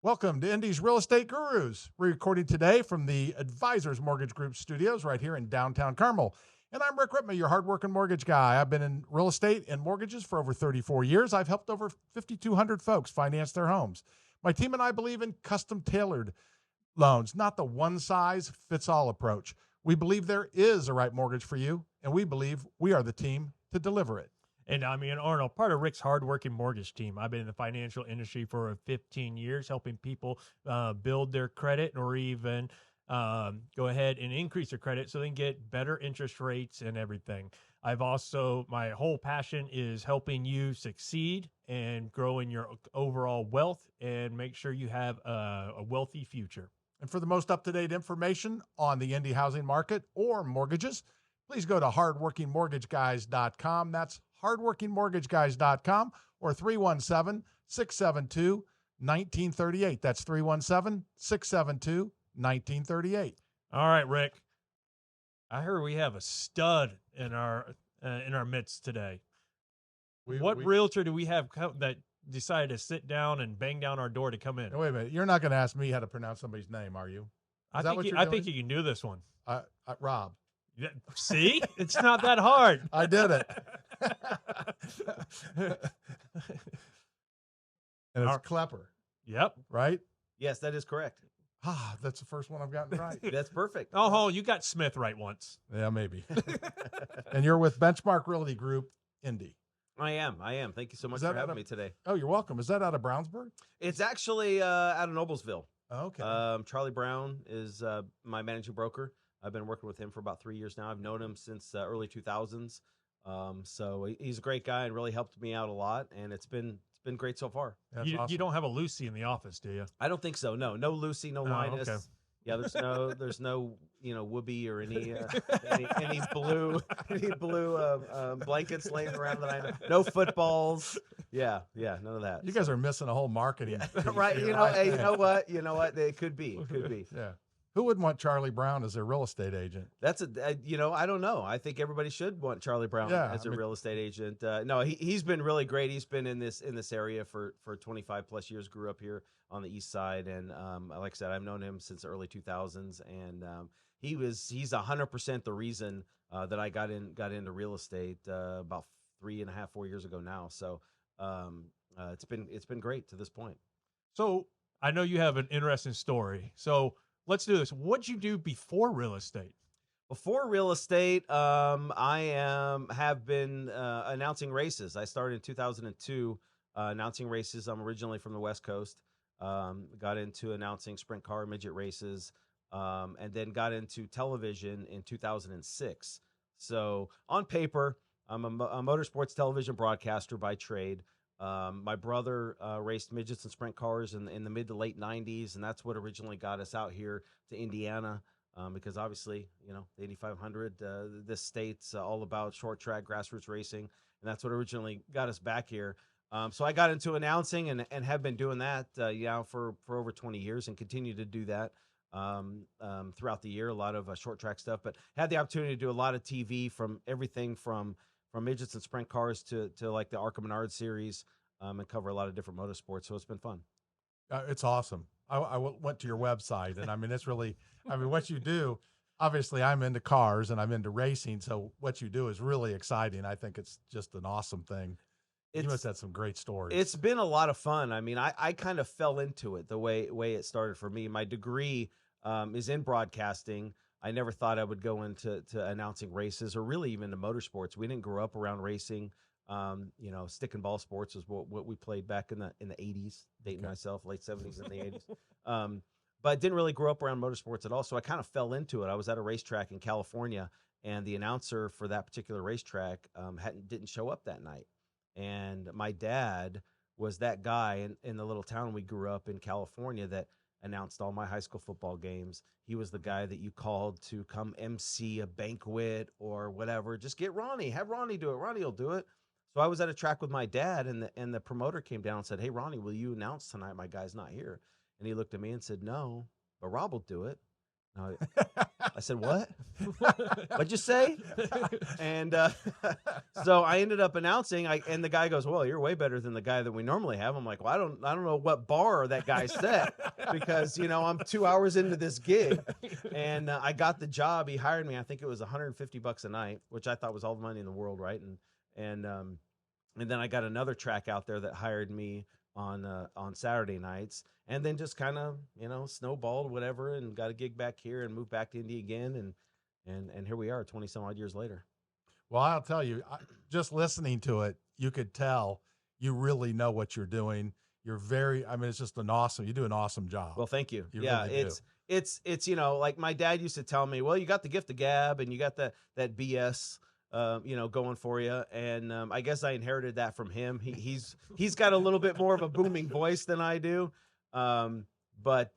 Welcome to Indy's Real Estate Gurus. We're recording today from the Advisors Mortgage Group studios right here in downtown Carmel. And I'm Rick Rittman, your hardworking mortgage guy. I've been in real estate and mortgages for over 34 years. I've helped over 5,200 folks finance their homes. My team and I believe in custom tailored loans, not the one-size-fits-all approach. We believe there is a right mortgage for you, and we believe we are the team to deliver it. And I mean, Arnold, part of Rick's hardworking mortgage team. I've been in the financial industry for 15 years, helping people build their credit or even go ahead and increase their credit so they can get better interest rates and everything. My whole passion is helping you succeed and grow in your overall wealth and make sure you have a wealthy future. And for the most up-to-date information on the Indy housing market or mortgages, please go to hardworkingmortgageguys.com. That's hardworkingmortgageguys.com or 317-672-1938. That's 317-672-1938. All right, Rick. I heard we have a stud in our midst today. What realtor do we have that decided to sit down and bang down our door to come in? Wait a minute. You're not going to ask me how to pronounce somebody's name, are you? I think you can do this one. Rob. Yeah, see? It's not that hard. I did it. And it's Klepper. Yep. Right? Yes, that is correct. That's the first one I've gotten right. That's perfect. Oh, you got Smith right once. Yeah, maybe. And you're with Benchmark Realty Group, Indy. I am. Thank you so much for having me today. Oh, you're welcome. Is that out of Brownsburg? It's actually out of Noblesville. Oh, okay. Charlie Brown is my managing broker. I've been working with him for about 3 years now. I've known him since early 2000s. So he's a great guy and really helped me out a lot. And it's been great so far. You don't have a Lucy in the office, do you? I don't think so. No Lucy, no Linus. Okay. Yeah, there's no whoopee or any blue blankets laying around that I know. No footballs. Yeah, none of that. You guys are missing a whole marketing. Right. Hey, you know what? It could be. Yeah. Who wouldn't want Charlie Brown as their real estate agent? That's I don't know. I think everybody should want Charlie Brown as a real estate agent. No, he's been really great. He's been in this area for 25 plus years. Grew up here on the east side, and like I said, I've known him since the early 2000s, and he's 100% the reason that I got into real estate about 3.5-4 years ago now. So it's been great to this point. So I know you have an interesting story. So let's do this. What'd you do before real estate? Before real estate, I have been announcing races. I started in 2002 announcing races. I'm originally from the West Coast. Got into announcing sprint car midget races, and then got into television in 2006. So on paper, I'm a motorsports television broadcaster by trade. My brother raced midgets and sprint cars in the mid to late 90s, and that's what originally got us out here to Indiana, because obviously, the Indy 500, this state's all about short track grassroots racing, and that's what originally got us back here. So I got into announcing and have been doing that for over 20 years and continue to do that throughout the year, a lot of short track stuff, but had the opportunity to do a lot of TV, from everything from midgets and sprint cars to like the Arca Menard series, and cover a lot of different motorsports. So it's been fun. It's awesome. I went to your website, and I mean, it's really, what you do, obviously I'm into cars and I'm into racing. So what you do is really exciting. I think it's just an awesome thing. You must have some great stories. It's been a lot of fun. I mean, I kind of fell into it the way it started for me. My degree is in broadcasting. I never thought I would go into announcing races or really even to motorsports. We didn't grow up around racing. Stick and ball sports was what we played back in the 80s, dating myself, late 70s and the 80s. But didn't really grow up around motorsports at all. So I kind of fell into it. I was at a racetrack in California, and the announcer for that particular racetrack didn't show up that night. And my dad was that guy in the little town we grew up in California that announced all my high school football games. He was the guy that you called to come MC a banquet or whatever. Just get Ronnie, have Ronnie do it. Ronnie will do it. So I was at a track with my dad, and the promoter came down and said, "Hey, Ronnie, will you announce tonight? My guy's not here." And he looked at me and said, "No, but Rob will do it." And I said, what? What'd you say? And so I ended up announcing, and the guy goes, well, you're way better than the guy that we normally have. I'm like, well, I don't know what bar that guy set, because, you know, I'm 2 hours into this gig, and I got the job. He hired me. I think it was $150 a night, which I thought was all the money in the world. Right. And then I got another track out there that hired me on Saturday nights, and then just kind of, you know, snowballed whatever, and got a gig back here and moved back to Indy again. And here we are 20 some odd years later. Well, I'll tell you, just listening to it, you could tell you really know what you're doing. You're I mean, it's just you do an awesome job. Well, thank you. You Yeah, really do. it's, you know, like my dad used to tell me, well, you got the gift of gab and you got that BS, you know, going for you. And I guess I inherited that from him. He's got a little bit more of a booming voice than I do. But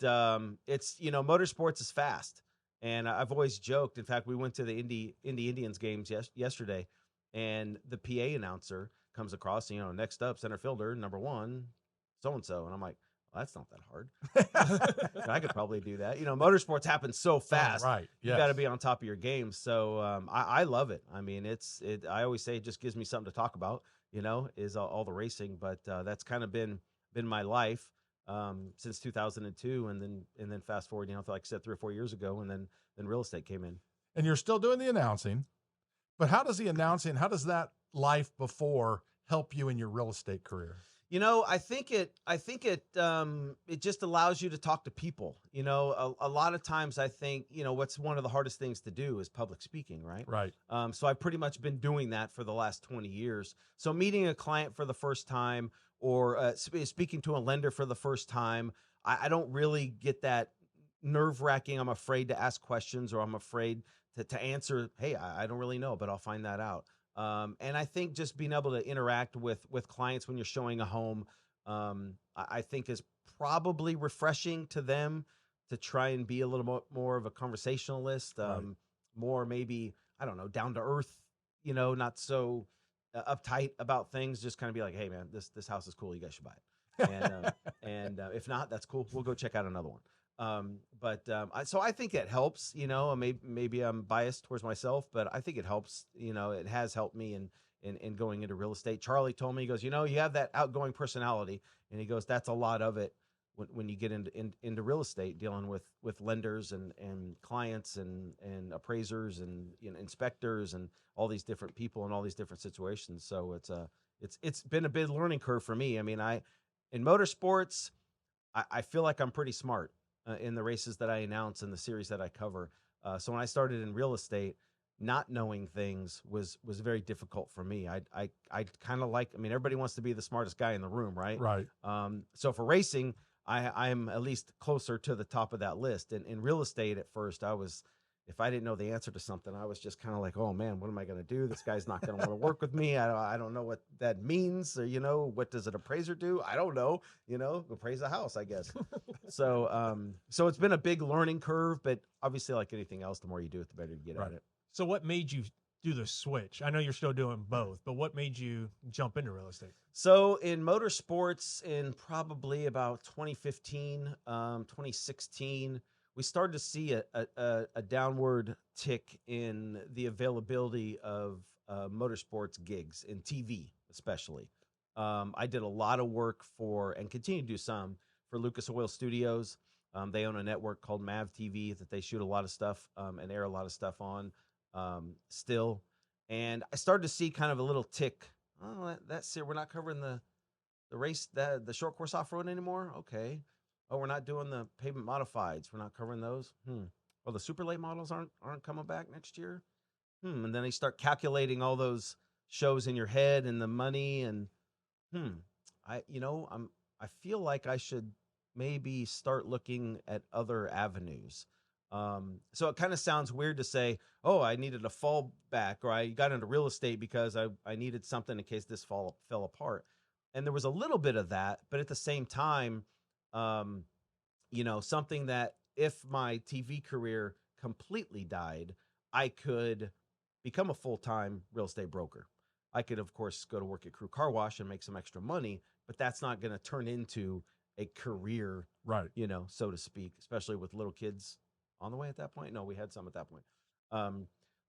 it's, you know, motorsports is fast. And I've always joked. In fact, we went to the Indy Indians games yesterday, and the PA announcer comes across, you know, next up, center fielder, number 1, so-and-so. And I'm like, well, that's not that hard. I could probably do that. You know, motorsports happens so fast. Right. You got to be on top of your game. So I love it. I mean, I always say it just gives me something to talk about, you know, is all the racing. But that's kind of been my life since 2002. And then fast forward, you know, like I said, 3 or 4 years ago, and then real estate came in. And you're still doing the announcing, but how does that life before help you in your real estate career? You know, I think it just allows you to talk to people. You know, a lot of times I think, you know, what's one of the hardest things to do is public speaking, right? Right. So I've pretty much been doing that for the last 20 years. So meeting a client for the first time, or speaking to a lender for the first time, I don't really get that nerve-wracking. I'm afraid to ask questions, or I'm afraid to answer, hey, I don't really know, but I'll find that out. And I think just being able to interact with clients when you're showing a home, I think is probably refreshing to them, to try and be a little more of a conversationalist, Right. more maybe, I don't know, down to earth, you know, not so uptight about things. Just kind of be like, hey man, this house is cool. You guys should buy it. And if not, that's cool. We'll go check out another one. So I think it helps, you know. Maybe I'm biased towards myself, but I think it helps. You know, it has helped me in going into real estate. Charlie told me, he goes, you know, you have that outgoing personality, and he goes, that's a lot of it when you get into real estate, dealing with lenders and clients and appraisers and, you know, inspectors and all these different people and all these different situations. So it's been a big learning curve for me. I mean, in motorsports, I feel like I'm pretty smart in the races that I announce and the series that I cover. So when I started in real estate, not knowing things was very difficult for me. I kind of like, I mean, everybody wants to be the smartest guy in the room, right? Right. So for racing, I'm at least closer to the top of that list. And in real estate, at first, if I didn't know the answer to something, I was just kind of like, oh man, what am I going to do? This guy's not going to want to work with me. I don't know what that means. Or, you know, what does an appraiser do? I don't know, you know, appraise a house, I guess. So it's been a big learning curve, but obviously, like anything else, the more you do it, the better you get at it. So what made you do the switch? I know you're still doing both, but what made you jump into real estate? So in motorsports, in probably about 2015, 2016, we started to see a downward tick in the availability of motorsports gigs in TV, especially. I did a lot of work for, and continue to do some, for Lucas Oil Studios. They own a network called Mav TV that they shoot a lot of stuff and air a lot of stuff on still. And I started to see kind of a little tick. Oh, that's it. We're not covering the race, the short course off-road anymore. Okay. Oh, we're not doing the pavement modifieds. We're not covering those. Well, the super late models aren't coming back next year. And then you start calculating all those shows in your head and the money, and I feel like I should maybe start looking at other avenues. So it kind of sounds weird to say, oh, I needed a fallback, or I got into real estate because I needed something in case this fell apart. And there was a little bit of that, but at the same time, you know, something that if my TV career completely died, I could become a full-time real estate broker. I could, of course, go to work at Crew Car Wash and make some extra money, but that's not going to turn into a career, Right. you know, so to speak, especially with little kids on the way at that point. No, we had some at that point.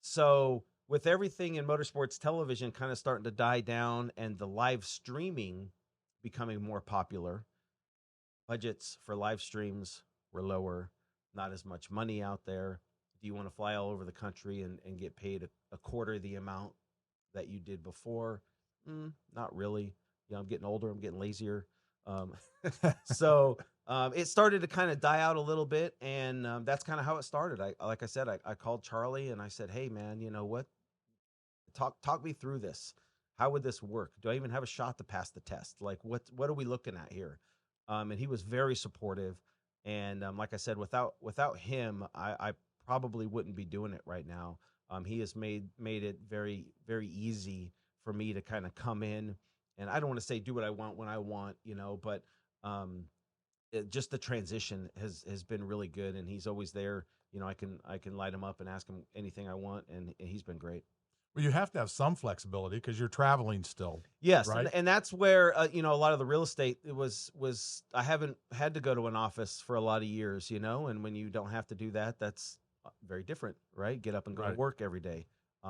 So with everything in motorsports television kind of starting to die down and the live streaming becoming more popular, budgets for live streams were lower, not as much money out there. Do you want to fly all over the country and get paid a quarter the amount that you did before? Not really. I'm getting older. I'm getting lazier. Um, so it started to kind of die out a little bit, and that's kind of how it started. Like I said, I called Charlie and I said, "Hey, man, you know what? Talk me through this. How would this work? Do I even have a shot to pass the test? Like, what are we looking at here?" And he was very supportive. And like I said, without him, I probably wouldn't be doing it right now. He has made it very, very easy for me to kind of come in, and I don't want to say do what I want when I want, but just the transition has been really good, and he's always there. I can light him up and ask him anything I want, and he's been great. Well, you have to have some flexibility because you're traveling still. Yes, right? and that's where a lot of the real estate was. I haven't had to go to an office for a lot of years, and when you don't have to do that, that's very different, right? Get up and go to work every day.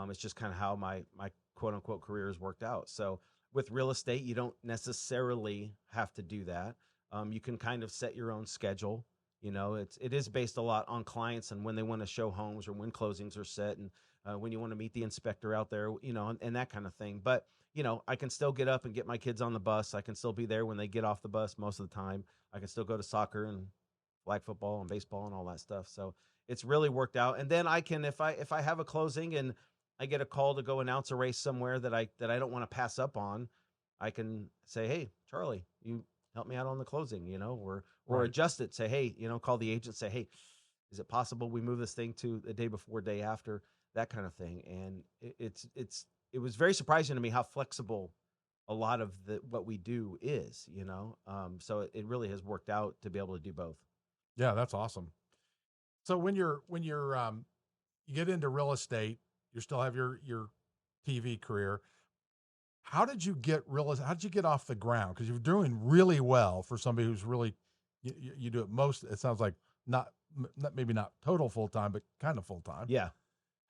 It's just kind of how my quote unquote career has worked out. So with real estate, you don't necessarily have to do that. You can kind of set your own schedule. It is based a lot on clients and when they want to show homes or when closings are set and when you want to meet the inspector out there, and that kind of thing. But, I can still get up and get my kids on the bus. I can still be there when they get off the bus most of the time. I can still go to soccer and flag football and baseball and all that stuff. So it's really worked out. And then I can, if I have a closing and I get a call to go announce a race somewhere that I don't want to pass up on, I can say, "Hey, Charlie, you help me out on the closing," or adjust it. Say, "Hey," call the agent, say, "Hey, is it possible we move this thing to the day before, day after?" That kind of thing. And it was very surprising to me how flexible a lot of what we do is, so it really has worked out to be able to do both. Yeah, that's awesome. So when you're you get into real estate, you still have your TV career. How did you get How did you get off the ground? Because you're doing really well for somebody who's really you do it most. It sounds like not maybe not total full time, but kind of full time. Yeah.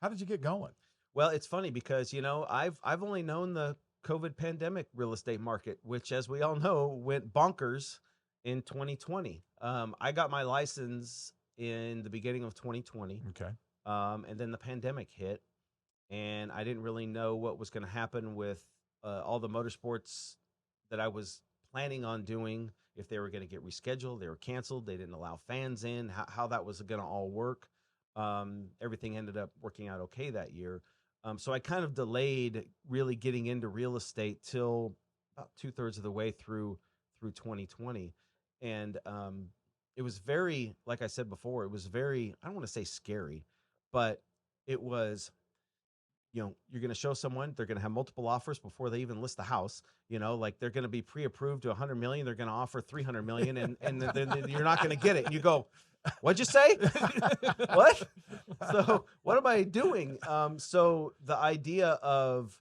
How did you get going? Well, it's funny because I've only known the COVID pandemic real estate market, which, as we all know, went bonkers in 2020. I got my license in the beginning of 2020. Okay. And then the pandemic hit, and I didn't really know what was going to happen with all the motorsports that I was planning on doing. If they were going to get rescheduled, they were canceled. They didn't allow fans in. How that was going to all work. Everything ended up working out okay that year. So I kind of delayed really getting into real estate till about 2/3 of the way through 2020. And it was very, like I said before, it was very, I don't want to say scary, but it was, you're going to show someone, they're going to have multiple offers before they even list the house, like they're going to be pre-approved to 100 million. They're going to offer 300 million and then you're not going to get it. And you go, "What'd you say?" What? So what am I doing? So the idea of,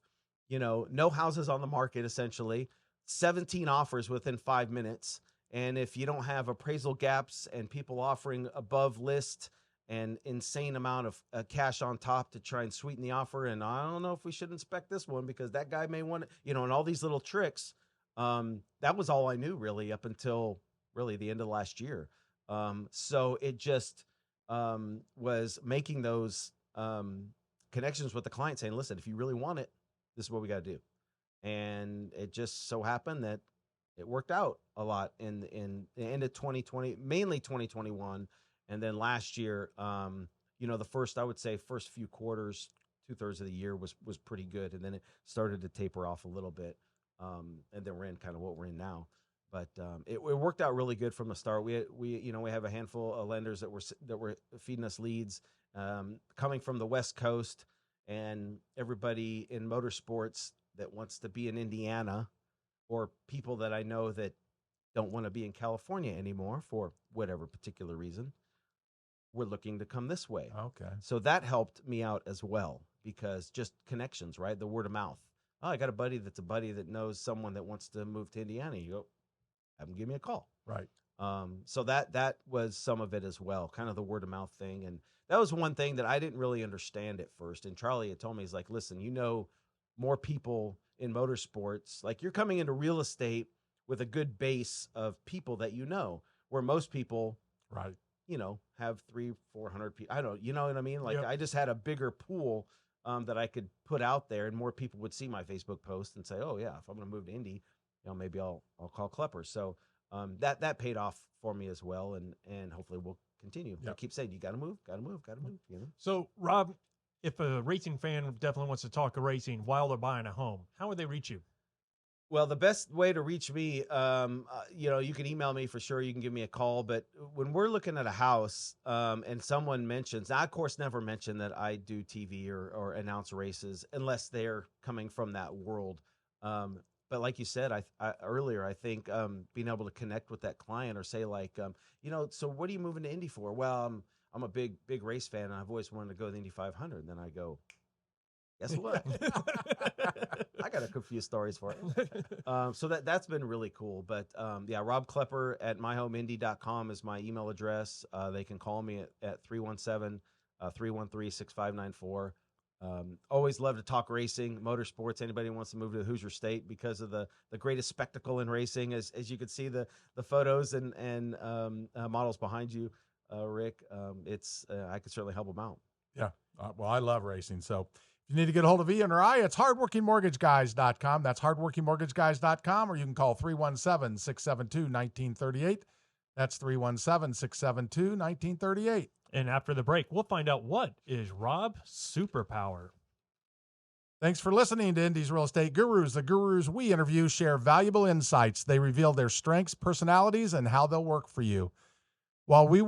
no houses on the market, essentially 17 offers within 5 minutes. And if you don't have appraisal gaps and people offering above list and insane amount of cash on top to try and sweeten the offer. And I don't know if we should inspect this one because that guy may want it, and all these little tricks. That was all I knew really up until really the end of last year. So it just was making those connections with the client saying, "Listen, if you really want it, this is what we got to do." And it just so happened that it worked out a lot in the end of 2020, mainly 2021. And then last year, the first few quarters, 2/3 of the year was pretty good. And then it started to taper off a little bit. And then we're in kind of what we're in now. But it worked out really good from the start. We have a handful of lenders that were feeding us leads coming from the West Coast, and everybody in motorsports that wants to be in Indiana, or people that I know that don't want to be in California anymore for whatever particular reason, we're looking to come this way. Okay. So that helped me out as well, because just connections, right? The word of mouth. "Oh, I got a buddy that knows someone that wants to move to Indiana." You go, "Have them give me a call." Right. So that was some of it as well, kind of the word of mouth thing. And that was one thing that I didn't really understand at first. And Charlie had told me, he's like, listen, more people in motorsports, like you're coming into real estate with a good base of people that where most people, Right. have 300-400 people. I don't, you know what I mean? Like Yep. I just had a bigger pool that I could put out there, and more people would see my Facebook post and say, oh yeah, if I'm going to move to Indy, maybe I'll call Klepper. So that paid off for me as well. And hopefully we'll continue. Yep. I keep saying, you got to move. So, Rob, if a racing fan definitely wants to talk racing while they're buying a home, how would they reach you? Well, the best way to reach me, you can email me for sure. You can give me a call. But when we're looking at a house and someone mentions, I, of course, never mention that I do TV or announce races unless they're coming from that world. But like you said, earlier, I think being able to connect with that client or say like, so what are you moving to Indy for? Well, I'm a big race fan, and I've always wanted to go to the Indy 500. And then I go, guess what? I got a few stories for it. So that's been really cool. But yeah, Rob Klepper at myhomeindy.com is my email address. They can call me at 317-313-6594. Always love to talk racing, motorsports. Anybody who wants to move to the Hoosier State because of the greatest spectacle in racing, as you can see the photos and models behind you, Rick. I could certainly help them out. Yeah. Well, I love racing. So if you need to get a hold of Ian or I, it's hardworkingmortgageguys.com. That's hardworkingmortgageguys.com, or you can call 317-672-1938. That's 317-672-1938. And after the break, we'll find out what is Rob's superpower. Thanks for listening to Indy's Real Estate Gurus. The gurus we interview share valuable insights. They reveal their strengths, personalities, and how they'll work for you. While we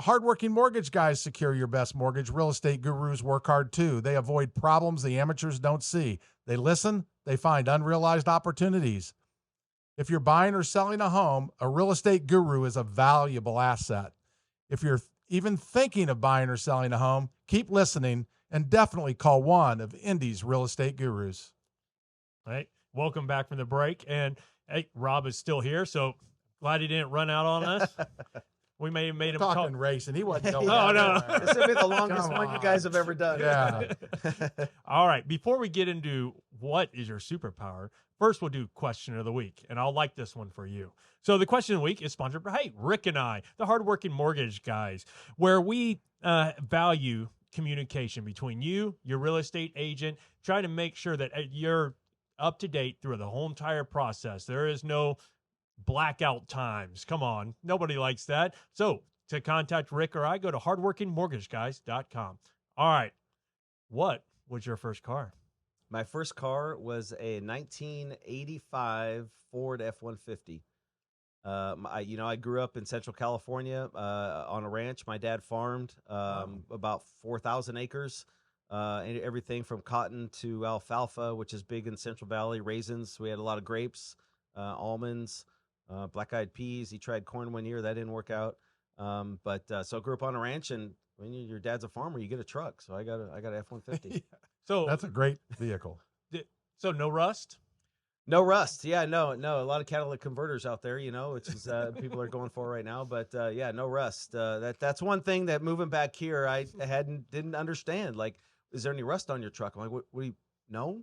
hardworking mortgage guys secure your best mortgage, real estate gurus work hard too. They avoid problems the amateurs don't see. They listen, they find unrealized opportunities. If you're buying or selling a home, a real estate guru is a valuable asset. If you're even thinking of buying or selling a home, keep listening and definitely call one of Indy's real estate gurus. All right. Welcome back from the break. And hey, Rob is still here, so glad he didn't run out on us. We may have made him talking racing. He wasn't going no. This will be the longest one you guys have ever done. Yeah. All right. Before we get into what is your superpower, first we'll do question of the week, and I'll like this one for you. So the question of the week is sponsored by Rick and I, the hardworking mortgage guys, where we value communication between you, your real estate agent, trying to make sure that you're up to date through the whole entire process. There is no blackout times. Come on. Nobody likes that. So to contact Rick or I, go to hardworkingmortgageguys.com. All right. What was your first car? My first car was a 1985 Ford F-150. I grew up in Central California on a ranch. My dad farmed about 4,000 acres, and everything from cotton to alfalfa, which is big in Central Valley, raisins. We had a lot of grapes, almonds, black-eyed peas. He tried corn one year. That didn't work out. So I grew up on a ranch, and when your dad's a farmer, you get a truck. So I got an F-150. Yeah. So That's a great vehicle. So no rust? No rust. Yeah, no. A lot of catalytic converters out there, which is people are going for right now. But yeah, no rust. That's one thing that moving back here, I didn't understand. Like, is there any rust on your truck? I'm like, what do you? No.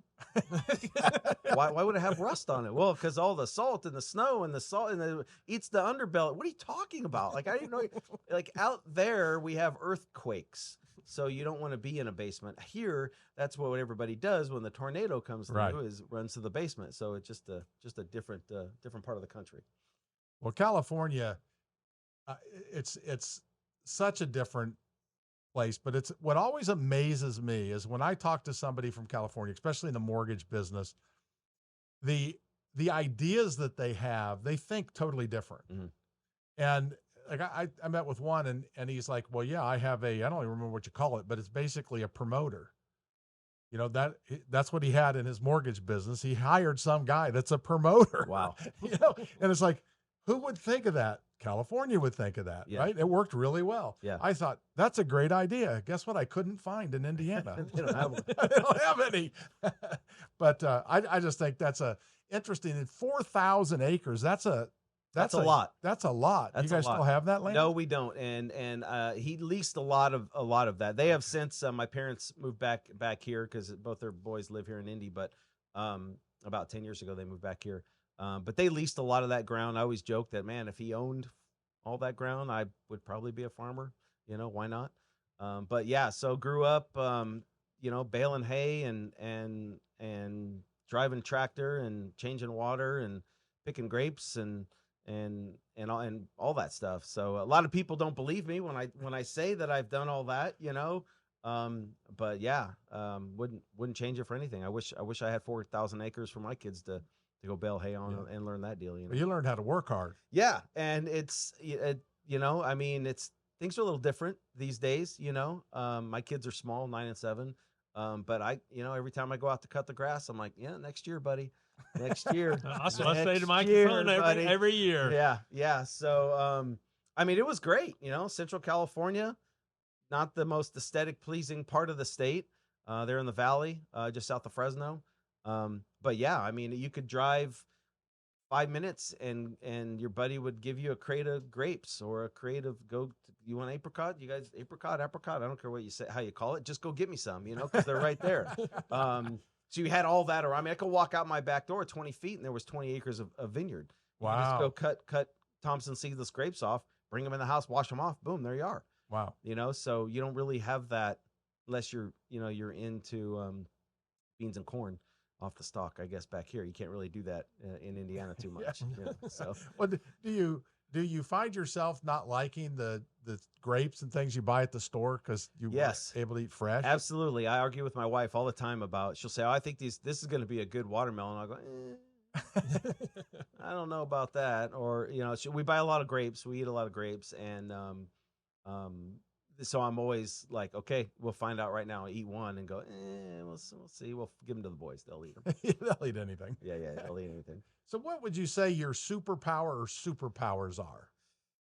Why would it have rust on it? Well, because all the salt and the snow and the salt eats the underbelly. What are you talking about? Like, I didn't know. Like, out there we have earthquakes, so you don't want to be in a basement. Here, that's what everybody does when the tornado comes through, Right. is runs to the basement. So it's just a different part of the country. Well, California, it's such a different place, but it's what always amazes me is when I talk to somebody from California, especially in the mortgage business, the ideas that they have, they think totally different. Mm-hmm. And like I met with one and he's like, well, yeah, I have I don't even remember what you call it, but it's basically a promoter. That's what he had in his mortgage business. He hired some guy that's a promoter. Wow. And it's like, who would think of that? California would think of that, Yeah. right? It worked really well. Yeah. I thought, that's a great idea. Guess what? I couldn't find in Indiana. They don't have one. I don't have any. But I just think that's interesting. At 4,000 acres, that's a That's a lot. That's a lot. That's You a guys lot. still have that land? No, we don't. And he leased a lot of that. They have since my parents moved back here because both their boys live here in Indy. But about 10 years ago, they moved back here. But they leased a lot of that ground. I always joke that, man, if he owned all that ground, I would probably be a farmer. You know, why not? But yeah, so grew up, you know, baling hay and driving tractor and changing water and picking grapes and all that stuff. So a lot of people don't believe me when I say that I've done all that, you know. But yeah, wouldn't change it for anything. I wish I had 4,000 acres for my kids to go bale hay on and learn that deal. You know, Well, you learned how to work hard. yeah, and you know, I mean, things are a little different these days. You know, my kids are small, 9 and 7. But you know, every time I go out to cut the grass, I'm like, yeah, next year, buddy. Next year. That's what I say to Next my year, son buddy. every year. Yeah. So, I mean, it was great. You know, Central California, not the most aesthetic pleasing part of the state. They're in the valley, just south of Fresno. But yeah, I mean, you could drive 5 minutes and your buddy would give you a crate of grapes or a crate of you want apricot? You guys apricot? I don't care what you say, how you call it. Just go get me some, you know, because they're right there. So you had all that around. I mean, I could walk out my back door 20 feet and there was 20 acres of vineyard. You could just go cut Thompson seedless grapes off, bring them in the house, wash them off. Boom, there you are. Wow. You know, so you don't really have that unless you're into beans and corn off the stalk. I guess back here you can't really do that in Indiana too much. You know, so, well, do you find yourself not liking the grapes and things you buy at the store because you yes, weren't able to eat fresh? Absolutely. I argue with my wife all the time about. She'll say, "Oh, I think this is going to be a good watermelon." I'll go, I don't know about that. Or you know, we buy a lot of grapes. We eat a lot of grapes, and so I'm always like, okay, we'll find out right now. I eat one and go, we'll see. We'll give them to the boys. They'll eat them. They'll eat anything. Yeah, they'll eat anything. So what would you say your superpower or superpowers are?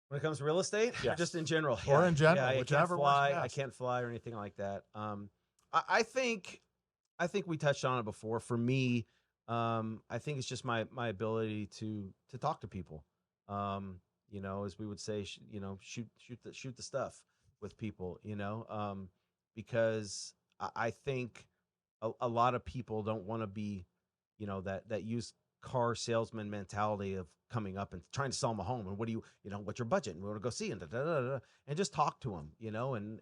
When it comes to real estate, yes. Or just in general? Or in general, yeah, whichever I can't fly or anything like that. I think we touched on it before. For me, I think it's just my ability to talk to people. You know, as we would say, you know, shoot the stuff with people, you know, because I think a lot of people don't want to be, you know, that used car salesman mentality of coming up and trying to sell them a home. And what do you know, what's your budget? And we want to go see and and just talk to them, you know, and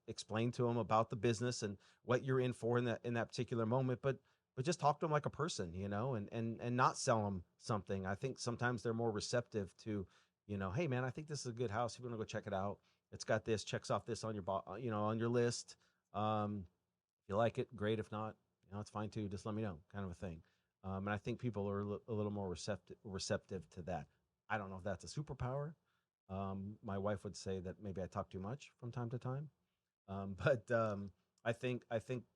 explain to them about the business and what you're in for in that particular moment. But just talk to them like a person, you know, and not sell them something. I think sometimes they're more receptive to, you know, hey man, I think this is a good house. You want to go check it out? It's got this, checks off this on your, you know, on your list. If you like it, great. If not, you know, it's fine too. Just let me know, kind of a thing. And I think people are a little more receptive to that. I don't know if that's a superpower. My wife would say that maybe I talk too much from time to time. But I think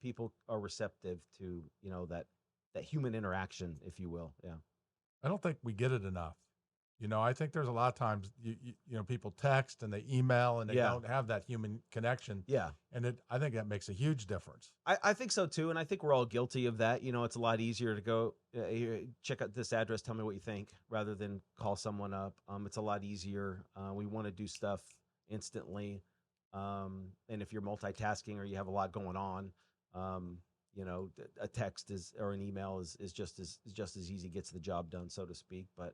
people are receptive to, you know, that human interaction, if you will. Yeah. I don't think we get it enough. You know, I think there's a lot of times, you know, people text and they email and they don't have that human connection. Yeah. And I think that makes a huge difference. I think so too. And I think we're all guilty of that. You know, it's a lot easier to go check out this address, tell me what you think, rather than call someone up. It's a lot easier. We want to do stuff instantly. And if you're multitasking or you have a lot going on, you know, a text or an email is just as easy, gets the job done, so to speak. But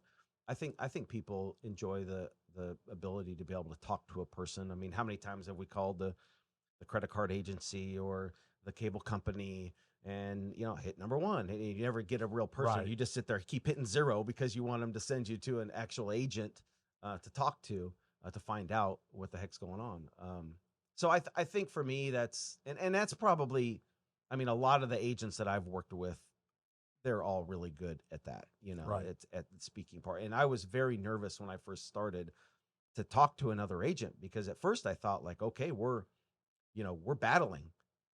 I think people enjoy the ability to be able to talk to a person. I mean, how many times have we called the credit card agency or the cable company and, you know, hit number one, and you never get a real person. Right. You just sit there, keep hitting 0 because you want them to send you to an actual agent to talk to find out what the heck's going on. So I think for me, that's probably, I mean, a lot of the agents that I've worked with, they're all really good at that, you know, right. At the speaking part. And I was very nervous when I first started to talk to another agent, because at first I thought like, okay, we're battling,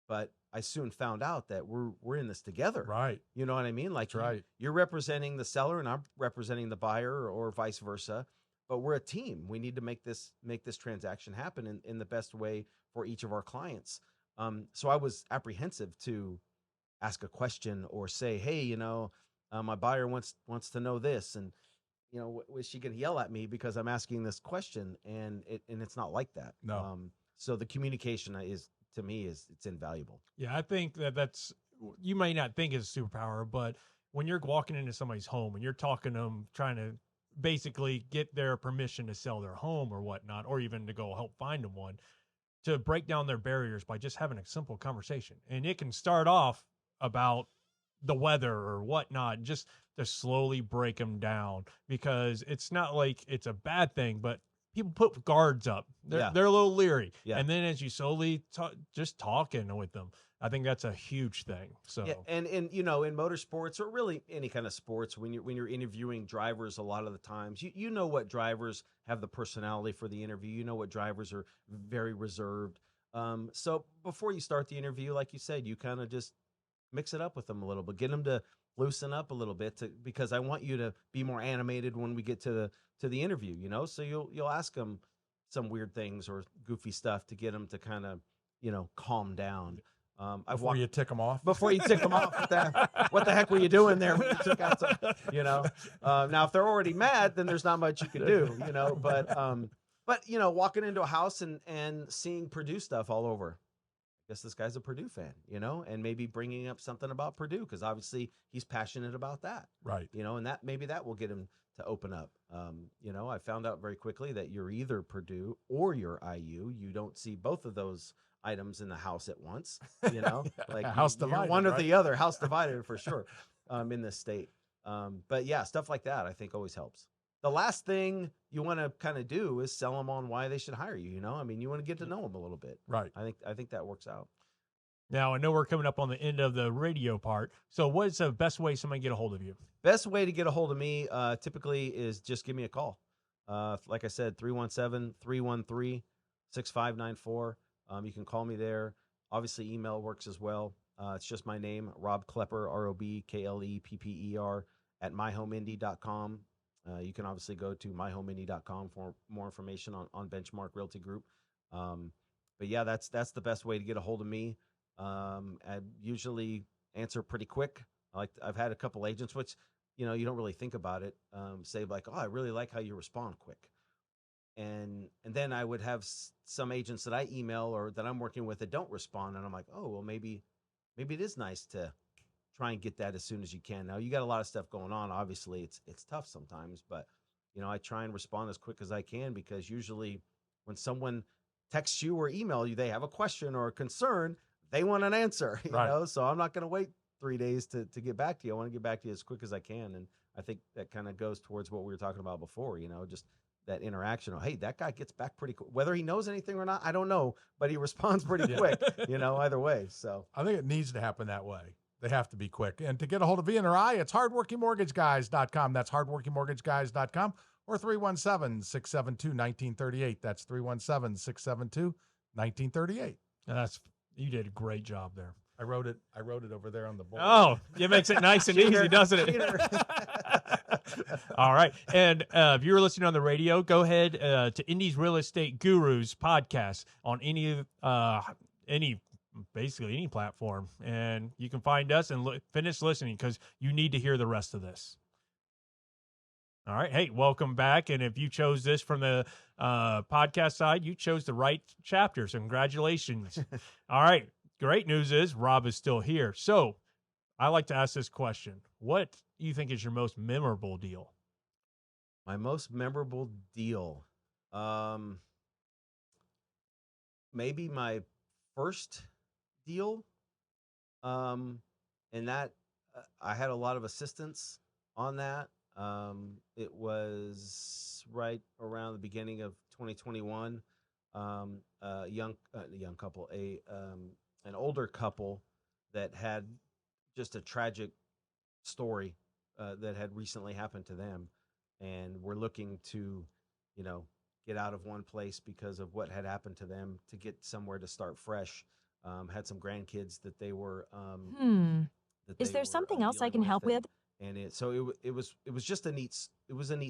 but I soon found out that we're in this together. Right. You know what I mean? Like, right. You're representing the seller and I'm representing the buyer, or vice versa, but we're a team. We need to make this transaction happen in the best way for each of our clients. So I was apprehensive to ask a question or say, hey, you know, my buyer wants to know this. And, was she going to yell at me because I'm asking this question? And it's not like that. No. So the communication to me it's invaluable. Yeah, I think that's, you may not think it's a superpower, but when you're walking into somebody's home and you're talking to them, trying to basically get their permission to sell their home or whatnot, or even to go help find them one, to break down their barriers by just having a simple conversation. And it can start off about the weather or whatnot, just to slowly break them down, because it's not like it's a bad thing, but people put guards up. They're a little leery. Yeah. And then as you slowly just talking with them, I think that's a huge thing. So yeah, and in motorsports, or really any kind of sports, when you're interviewing drivers, a lot of the times you know what drivers have the personality for the interview. You know what drivers are very reserved. So before you start the interview, like you said, you kind of just mix it up with them a little bit, get them to loosen up a little bit, because I want you to be more animated when we get to the interview. So you'll ask them some weird things or goofy stuff to get them to kind of calm down. Before you tick them off. What the heck were you doing there when you took out some, now if they're already mad, then there's not much you can do, but walking into a house and seeing Purdue stuff all over. I guess this guy's a Purdue fan, and maybe bringing up something about Purdue, because obviously he's passionate about that. Right. And that will get him to open up. I found out very quickly that you're either Purdue or you're IU. You don't see both of those items in the house at once, like house divided, one or right? the other, house divided for sure, in this state. But yeah, stuff like that I think always helps. The last thing you want to kind of do is sell them on why they should hire you. You want to get to know them a little bit. Right. I think that works out. now I know we're coming up on the end of the radio part. So what is the best way somebody can get a hold of you? Best way to get a hold of me typically is just give me a call. Like I said, 317-313-6594. You can call me there. Obviously, email works as well. It's just my name, Rob Klepper, ROBKLEPPER, at myhomeindy.com. You can obviously go to myhomeindy.com for more information on Benchmark Realty Group. But yeah, that's the best way to get a hold of me. I usually answer pretty quick. I've had a couple agents, which you don't really think about it, say like, "Oh, I really like how you respond quick." And then I would have some agents that I email or that I'm working with that don't respond, and I'm like, "Oh, well, maybe it is nice to try and get that as soon as you can." Now you got a lot of stuff going on. Obviously, it's tough sometimes, but I try and respond as quick as I can, because usually when someone texts you or email you, they have a question or a concern, they want an answer. Right. So I'm not going to wait 3 days to get back to you. I want to get back to you as quick as I can, and I think that kind of goes towards what we were talking about before. Just that interaction. Hey, that guy gets back pretty quick. Whether he knows anything or not, I don't know, but he responds pretty quick, either way. So I think it needs to happen that way. They have to be quick. And to get a hold of V&I, it's hardworkingmortgageguys.com. That's hardworkingmortgageguys.com, or 317-672-1938. That's 317-672-1938. You did a great job there. I wrote it over there on the board. Oh, it makes it nice and easy, doesn't it? All right. And if you were listening on the radio, go ahead to Indy's Real Estate Gurus podcast on basically any platform, and you can find us and finish listening, because you need to hear the rest of this. All right. Hey, welcome back. And if you chose this from the podcast side, you chose the right chapter. So congratulations. All right. Great news is Rob is still here. So I like to ask this question. What do you think is your most memorable deal? My most memorable deal. Maybe my first deal. And that I had a lot of assistance on that. It was right around the beginning of 2021. A young couple, an older couple that had just a tragic story that had recently happened to them, and were looking to, get out of one place because of what had happened to them, to get somewhere to start fresh. Had some grandkids that they were. Is there something else I can help with? And it was just a neat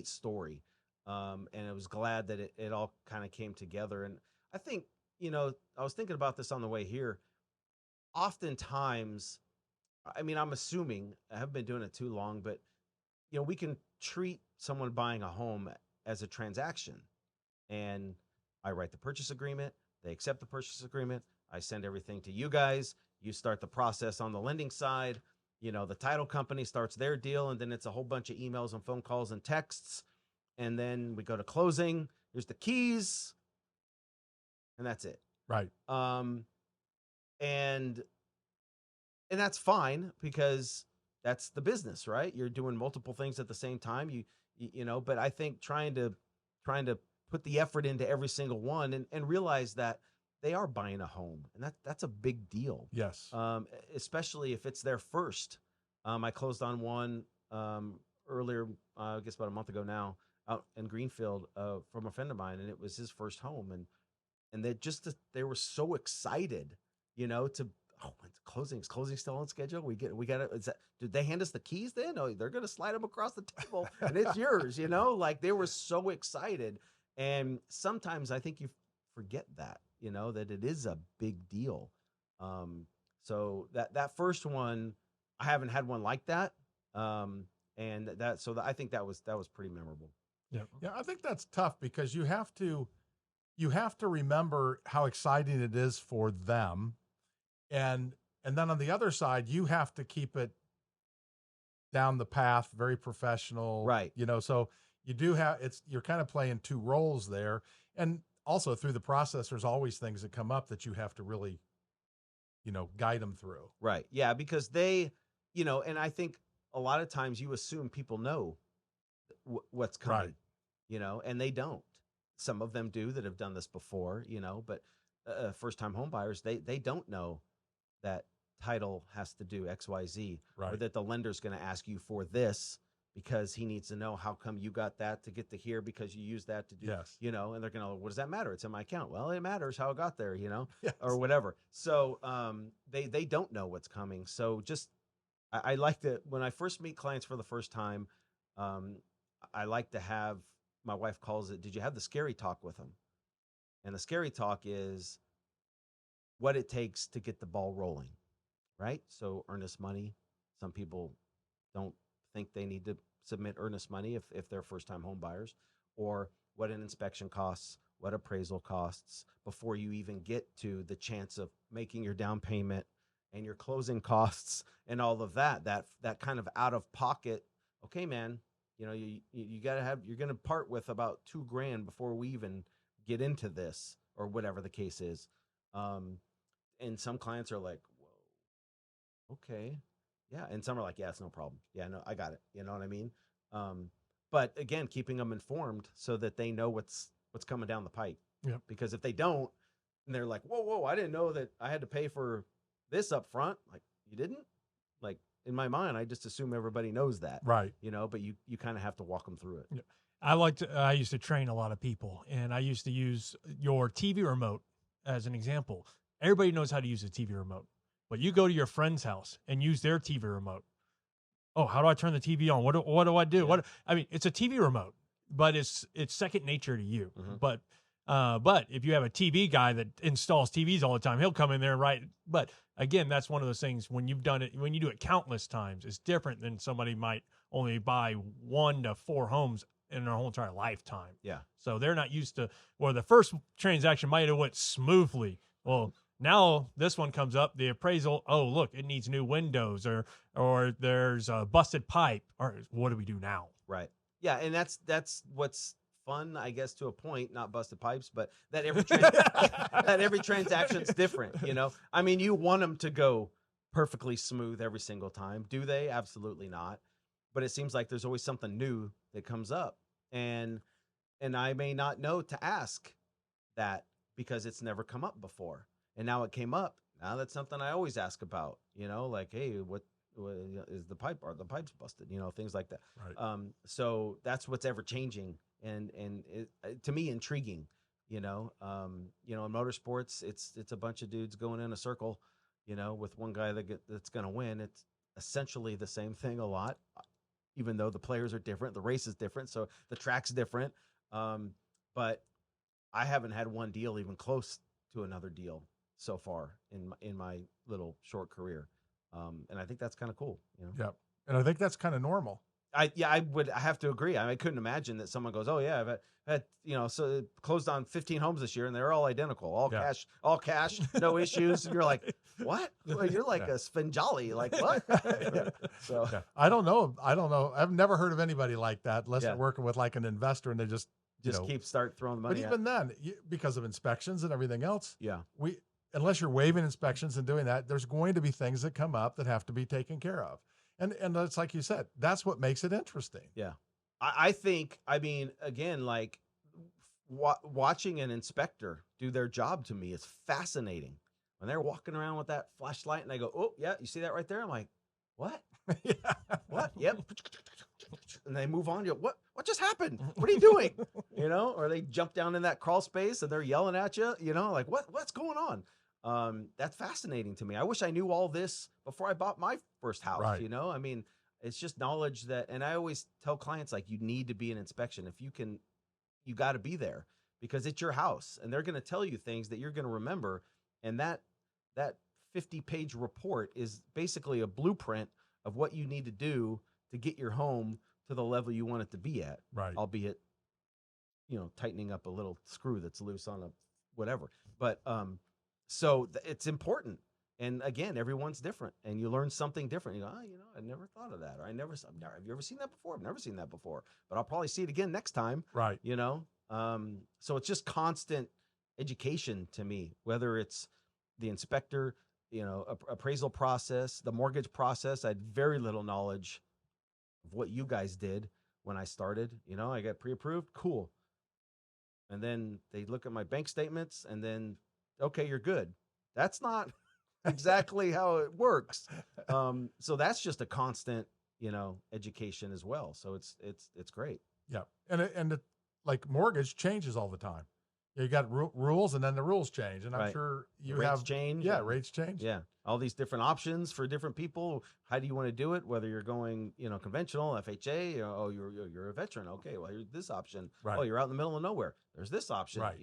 story, and I was glad that it all kind of came together. And I think I was thinking about this on the way here. Oftentimes, I mean, I'm assuming, I haven't been doing it too long, but we can treat someone buying a home as a transaction, and I write the purchase agreement. They accept the purchase agreement. I send everything to you guys. You start the process on the lending side. You know, the title company starts their deal, and then it's a whole bunch of emails and phone calls and texts. And then we go to closing. Here's the keys, and that's it. Right. And that's fine because that's the business, right? You're doing multiple things at the same time. You know, but I think trying to put the effort into every single one and realize that they are buying a home, and that's a big deal. Yes. Especially if it's their first. I closed on one earlier, I guess about a month ago now, out in Greenfield from a friend of mine, and it was his first home, and they were so excited, you know, to when's closing? Is closing still on schedule? We got it. Did they hand us the keys then? No, they're gonna slide them across the table and it's yours, you know? Like they were so excited. And sometimes I think you forget that, you know, that it is a big deal. So that first one, I haven't had one like that. And I think that was pretty memorable. Yeah. Yeah. I think that's tough because you have to remember how exciting it is for them. And then on the other side, you have to keep it down the path, very professional. Right. You know, so you do have, you're kind of playing two roles there. And also through the process, there's always things that come up that you have to really, you know, guide them through. Right. Yeah. Because they, you know, and I think a lot of times you assume people know what's coming, Right. You know, and they don't. Some of them do that have done this before, you know, but first-time home buyers, they don't know that title has to do X, Y, Z, Right. or that the lender's going to ask you for this because he needs to know how come you got that to get to here because you use that to do, Yes. you know, and they're going to, what does that matter? It's in my account. Well, it matters how it got there, you know, Yes. or whatever. So they don't know what's coming. So just, I like to, when I first meet clients for the first time, I like to have, my wife calls it, did you have the scary talk with them? And the scary talk is what it takes to get the ball rolling, right? So earnest money. Some people don't think they need to submit earnest money if they're first-time home buyers, or what an inspection costs, what appraisal costs before you even get to the chance of making your down payment and your closing costs and all of that kind of out of pocket. Okay, man, you know, you got to have, you're going to part with about $2,000 before we even get into this or whatever the case is. And some clients are like, whoa, okay. Yeah. And some are like, yeah, it's no problem. Yeah, no, I got it. You know what I mean? But again, keeping them informed so that they know what's coming down the pipe. Yeah. Because if they don't, and they're like, whoa, I didn't know that I had to pay for this up front. Like, you didn't? Like, in my mind, I just assume everybody knows that. Right. You know, but you kind of have to walk them through it. Yeah. I used to train a lot of people, and I used to use your TV remote as an example. Everybody knows how to use a TV remote, but you go to your friend's house and use their TV remote. Oh, how do I turn the TV on? What do I do? Yeah. It's a TV remote, but it's second nature to you. Mm-hmm. But if you have a TV guy that installs TVs all the time, he'll come in there and write. But again, that's one of those things when you've done it, when you do it countless times, it's different than somebody might only buy 1 to 4 homes in their whole entire lifetime. Yeah. So they're not used to, or the first transaction might have went smoothly. Well, now this one comes up, the appraisal, oh, look, it needs new windows or there's a busted pipe. Or what do we do now? Right. Yeah. And that's what's fun, I guess, to a point, not busted pipes, but that every transaction's different, you know? I mean, you want them to go perfectly smooth every single time. Do they? Absolutely not. But it seems like there's always something new that comes up. And I may not know to ask that because it's never come up before. And now it came up. Now that's something I always ask about, you know, like, hey, what is the pipe? Are the pipes busted? You know, things like that. Right. So that's what's ever changing and it, to me, intriguing, you know, in motorsports, it's a bunch of dudes going in a circle, you know, with one guy that's going to win. It's essentially the same thing a lot, even though the players are different, the race is different. So the track's different. But I haven't had one deal even close to another deal so far in my little short career. And I think that's kind of cool, you know? Yep. And I think that's kind of normal. I have to agree. I couldn't imagine that someone goes, oh yeah, I've had so it closed on 15 homes this year and they're all identical, all cash, no issues. And you're like, what? Well, you're like a Svengali, like what? So I don't know. I've never heard of anybody like that unless they're working with like an investor and they just start throwing the money. But even then, because of inspections and everything else, yeah, unless you're waiving inspections and doing that, there's going to be things that come up that have to be taken care of. And that's like you said, that's what makes it interesting. Yeah. I think, again, like watching an inspector do their job to me is fascinating. When they're walking around with that flashlight and they go, oh, yeah, you see that right there? I'm like, what? What? Yep. And they move on. What just happened? What are you doing? Or they jump down in that crawl space and they're yelling at you, like what's going on? That's fascinating to me. I wish I knew all this before I bought my first house. Right. It's just knowledge and I always tell clients, like, you need to be an inspection. If you can, you got to be there because it's your house and they're going to tell you things that you're going to remember. And that 50-page report is basically a blueprint of what you need to do to get your home to the level you want it to be at. Right. Albeit, tightening up a little screw that's loose on a whatever. But so it's important. And again, everyone's different and you learn something different. You go, I never thought of that. Or have you ever seen that before? I've never seen that before, but I'll probably see it again next time. Right. So it's just constant education to me, whether it's the inspector, appraisal process, the mortgage process. I had very little knowledge of what you guys did when I started. I got pre-approved. Cool. And then they look at my bank statements and then, okay, you're good. That's not exactly how it works. So that's just a constant, education as well. So it's great. Yeah. And like mortgage changes all the time. You got rules and then the rules change. And I'm sure rates change. Yeah. Rates change. Yeah. All these different options for different people. How do you want to do it? Whether you're going, conventional, FHA, you're a veteran. Okay. Well, here's this option. Right. Oh, you're out in the middle of nowhere. There's this option, right.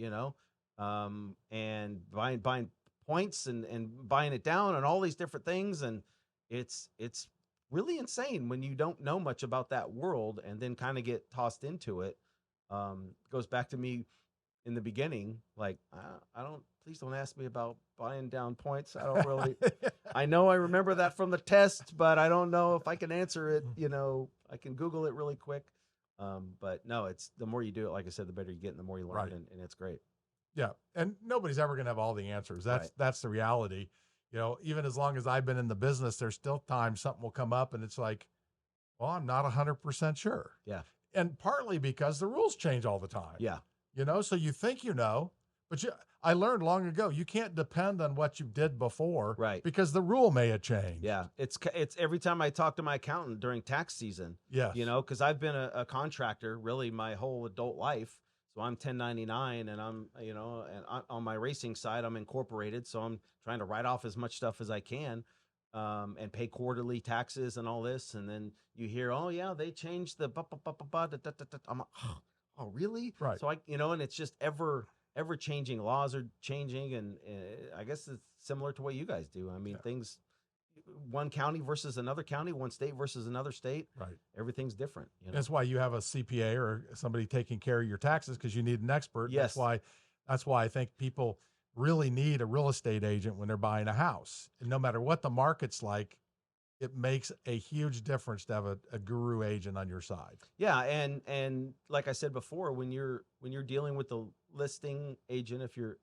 And buying points and buying it down and all these different things. And it's really insane when you don't know much about that world and then kind of get tossed into it. Goes back to me in the beginning, like, please don't ask me about buying down points. I don't really, I know I remember that from the test, but I don't know if I can answer it. I can Google it really quick. But no, it's the more you do it, like I said, the better you get and the more you learn. Right. And it's great. Yeah. And nobody's ever going to have all the answers. That's the reality. Even as long as I've been in the business, there's still times something will come up and it's like, well, I'm not 100% sure. Yeah. And partly because the rules change all the time. Yeah. So you think but I learned long ago, you can't depend on what you did before. Right. Because the rule may have changed. Yeah. It's every time I talk to my accountant during tax season. Yes. Because I've been a contractor really my whole adult life. So I'm 1099 and I'm, on my racing side, I'm incorporated. So I'm trying to write off as much stuff as I can, and pay quarterly taxes and all this. And then you hear, oh yeah, they changed the, I'm like, oh really? Right. So and it's just ever changing. Laws are changing. And I guess it's similar to what you guys do. Things, one county versus another county, one state versus another state. Right. Everything's different. That's why you have a CPA or somebody taking care of your taxes because you need an expert. Yes. That's why I think people really need a real estate agent when they're buying a house. And no matter what the market's like, it makes a huge difference to have a guru agent on your side. Yeah. And like I said before, when you're dealing with the listing agent, if you're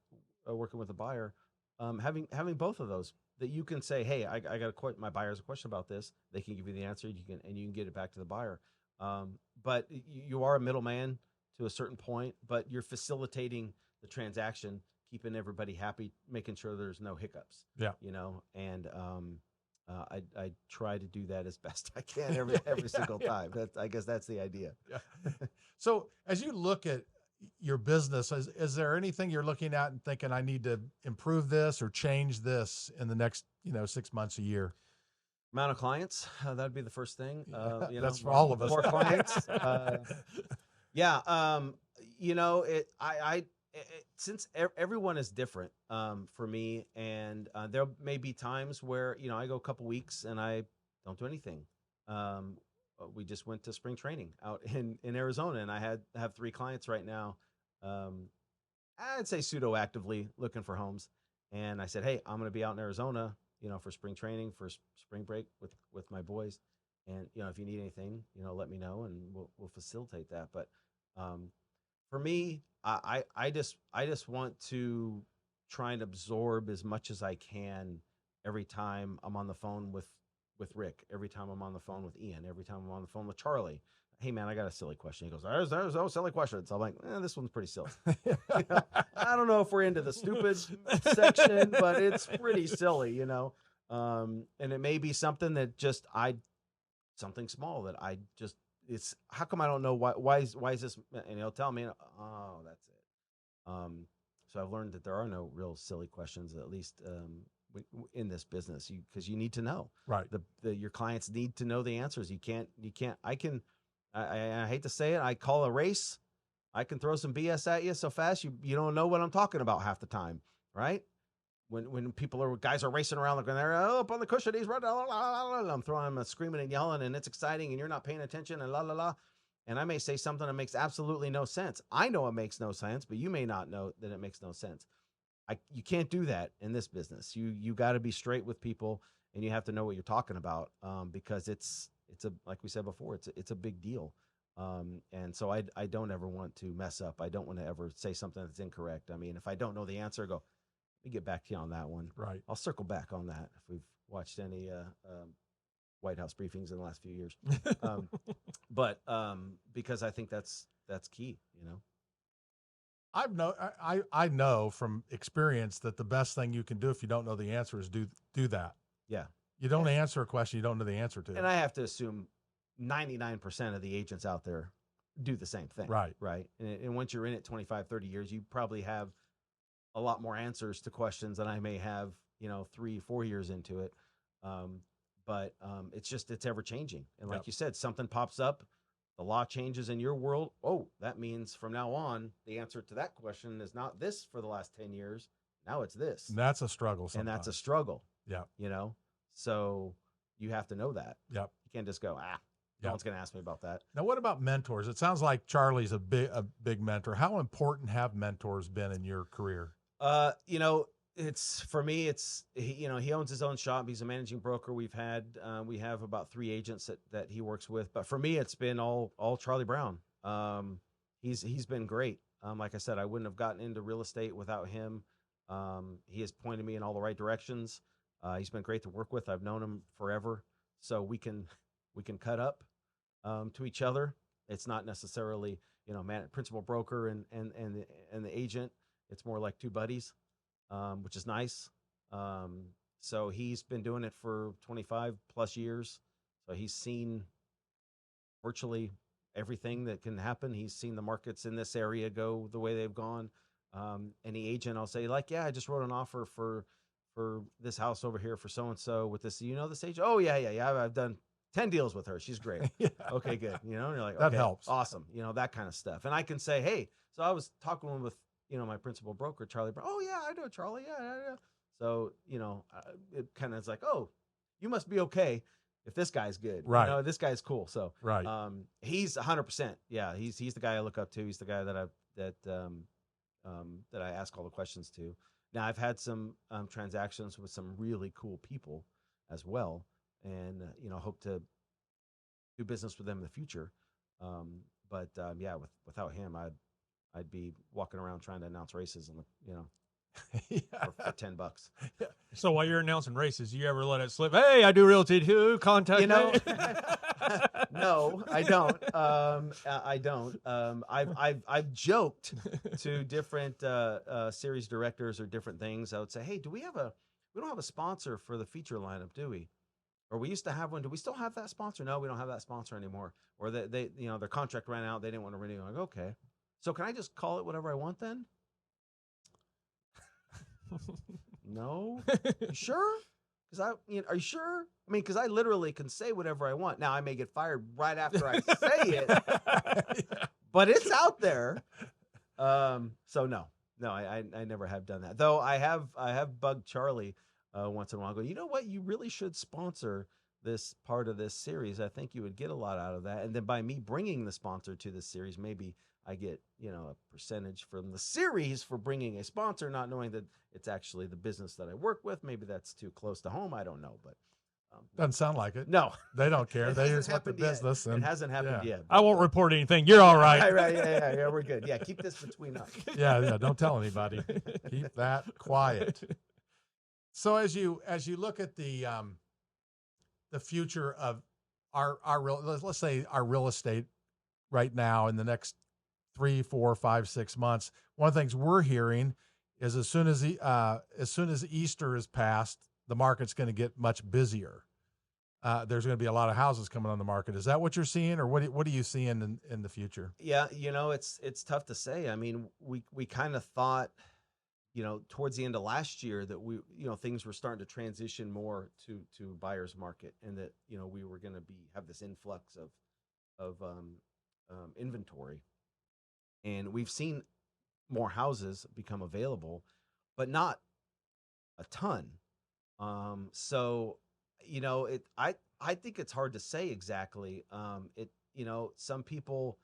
working with a buyer, having both of those, that you can say, hey, I got my buyer has a question about this. They can give you the answer. You can get it back to the buyer. But you are a middleman to a certain point, but you're facilitating the transaction, keeping everybody happy, making sure there's no hiccups. Yeah. And I try to do that as best I can every single time. I guess that's the idea. Yeah. So as you look at your business, is there anything you're looking at and thinking I need to improve this or change this in the next 6 months, a year? Amount of clients, that'd be the first thing. That's for all of us. More clients. Since everyone is different for me, and there may be times where I go a couple weeks and I don't do anything, we just went to spring training out in Arizona, and I have 3 clients right now. I'd say pseudo actively looking for homes. And I said, hey, I'm going to be out in Arizona, for spring training, for spring break with my boys. And, if you need anything, let me know and we'll facilitate that. But for me, I just want to try and absorb as much as I can every time I'm on the phone with Rick, every time I'm on the phone with Ian, every time I'm on the phone with Charlie. Hey man, I got a silly question. He goes, there's no silly questions. I'm like, this one's pretty silly. I don't know if we're into the stupid section, but it's pretty silly, and it may be something that something small that it's how come I don't know why is this, and he'll tell me, oh, that's it. So I've learned that there are no real silly questions, at least in this business, because you need to know, right? Your clients need to know the answers. I hate to say it, I call a race, I can throw some BS at you so fast you don't know what I'm talking about half the time, right? When guys are racing around, looking there, up on the cushion, he's running, I'm throwing him, screaming and yelling, and it's exciting, and you're not paying attention, and la la la. And I may say something that makes absolutely no sense. I know it makes no sense, but you may not know that it makes no sense. You can't do that in this business. You got to be straight with people, and you have to know what you're talking about, because it's like we said before, it's a big deal. And so I don't ever want to mess up. I don't want to ever say something that's incorrect. I mean, if I don't know the answer, let me get back to you on that one. Right. I'll circle back on that if we've watched any White House briefings in the last few years. But because I think that's key, I know from experience that the best thing you can do if you don't know the answer is do that. Yeah. You don't answer a question you don't know the answer to. And I have to assume 99% of the agents out there do the same thing. Right. Right. And once you're in it 25, 30 years, you probably have a lot more answers to questions than I may have, 3-4 years into it. But it's ever changing. And like you said, something pops up, the law changes in your world. Oh, that means from now on, the answer to that question is not this for the last 10 years. Now it's this. And that's a struggle sometimes. And that's a struggle. Yeah. So you have to know that. Yep. You can't just go, no one's going to ask me about that. Now, what about mentors? It sounds like Charlie's a big mentor. How important have mentors been in your career? It's for me, he owns his own shop. He's a managing broker. We have about 3 agents that he works with, but for me, it's been all Charlie Brown. He's been great. Like I said, I wouldn't have gotten into real estate without him. He has pointed me in all the right directions. He's been great to work with. I've known him forever, so we can cut up to each other. It's not necessarily principal broker and the agent. It's more like 2 buddies, which is nice. So he's been doing it for 25 plus years. So he's seen virtually everything that can happen. He's seen the markets in this area go the way they've gone. Any agent, I'll say like, yeah, I just wrote an offer for this house over here for so-and-so with this, this agent? Oh yeah. I've done 10 deals with her. She's great. Yeah. Okay, good. And you're like, that okay, helps. Awesome. That kind of stuff. And I can say, hey, so I was talking with, my principal broker, Charlie Brown. Oh yeah, I know Charlie. Yeah. So, it kind of is like, oh, you must be okay if this guy's good. Right. This guy's cool. So, right. He's 100%. Yeah. He's the guy I look up to. He's the guy that I ask all the questions to. Now I've had some transactions with some really cool people as well. And, hope to do business with them in the future. But without him, I'd be walking around trying to announce races and, for $10. Yeah. So while you're announcing races, you ever let it slip? Hey, I do realty too. Contact me. No, I don't. I don't. I've joked to different series directors or different things. I would say, hey, we don't have a sponsor for the feature lineup, do we? Or we used to have one. Do we still have that sponsor? No, we don't have that sponsor anymore. Or they their contract ran out. They didn't want to renew. I'm like, okay. So can I just call it whatever I want then? No. You sure? Are you sure? I mean, because I literally can say whatever I want. Now I may get fired right after I say it, but it's out there. So no, I never have done that. Though I have bugged Charlie once in a while. I go, you know what? You really should sponsor this part of this series, I think you would get a lot out of that. And then by me bringing the sponsor to this series, maybe I get, a percentage from the series for bringing a sponsor, not knowing that it's actually the business that I work with. Maybe that's too close to home. I don't know, but doesn't sound like it. no, They don't care. It They hasn't just want the happened yet. business. It And hasn't happened yet. I won't report anything. You're all right. Right. Yeah, we're good. Yeah, keep this between us. yeah. Don't tell anybody. Keep that quiet. So as you look at the future of our let's say our real estate right now in the next 3, 4, 5, 6 months, one of the things we're hearing is as soon as Easter is passed, the market's going to get much busier. There's going to be a lot of houses coming on the market. Is that what you're seeing, or what are you seeing in the future? Yeah, it's tough to say. I mean, we kind of thought, towards the end of last year that things were starting to transition more to buyer's market, and that we were going to have this influx of inventory, and we've seen more houses become available, but not a ton. So I think it's hard to say exactly. Some people,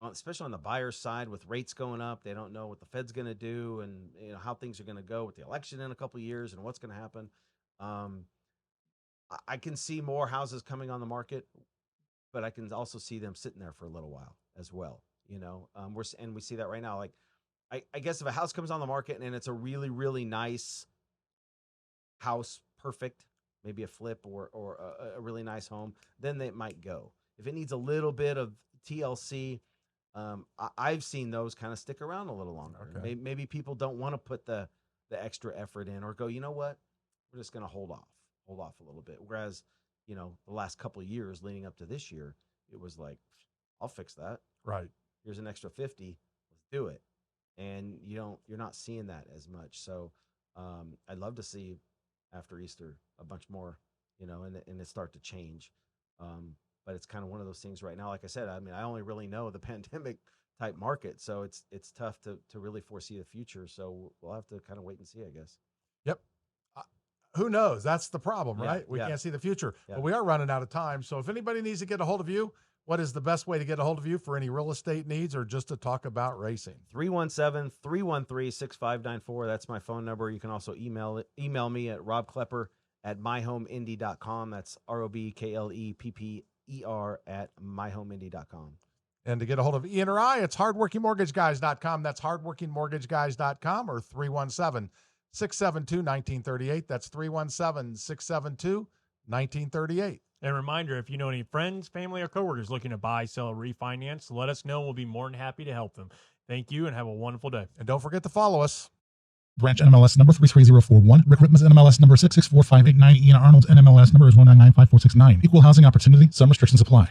especially on the buyer's side, with rates going up, they don't know what the Fed's going to do, and how things are going to go with the election in a couple of years and what's going to happen. I can see more houses coming on the market, but I can also see them sitting there for a little while as well. We see that right now. Like, I guess if a house comes on the market and it's a really, really nice house, perfect, maybe a flip or a really nice home, then they might go. If it needs a little bit of TLC, I've seen those kind of stick around a little longer. Okay. Maybe people don't want to put the extra effort in, or go, you know what, we're just going to hold off a little bit. Whereas, the last couple of years leading up to this year, it was like, I'll fix that. Right. Here's an extra 50. Let's do it. And you're not seeing that as much. So I'd love to see after Easter a bunch more, and it start to change. But it's kind of one of those things right now. Like I said, I mean, I only really know the pandemic type market, so it's tough to really foresee the future. So we'll have to kind of wait and see, I guess. Yep. Who knows? That's the problem, Yeah, right? We yeah. can't see the future, Yeah. but we are running out of time. So if anybody needs to get a hold of you, what is the best way to get a hold of you for any real estate needs or just to talk about racing? 317-313-6594. That's my phone number. You can also email me at robklepper@myhomeindy.com. That's ROBKLEPPER@myhomeindy.com. And to get a hold of Ian or I, it's hardworkingmortgageguys.com. That's hardworkingmortgageguys.com, or 317-672-1938. That's 317-672-1938. And a reminder, if you know any friends, family, or coworkers looking to buy, sell, or refinance, let us know. We'll be more than happy to help them. Thank you and have a wonderful day. And don't forget to follow us. Branch NMLS number 33041. Rick Rittman's NMLS number 664589. Ian Arnold's NMLS number is 1995469. Equal housing opportunity. Some restrictions apply.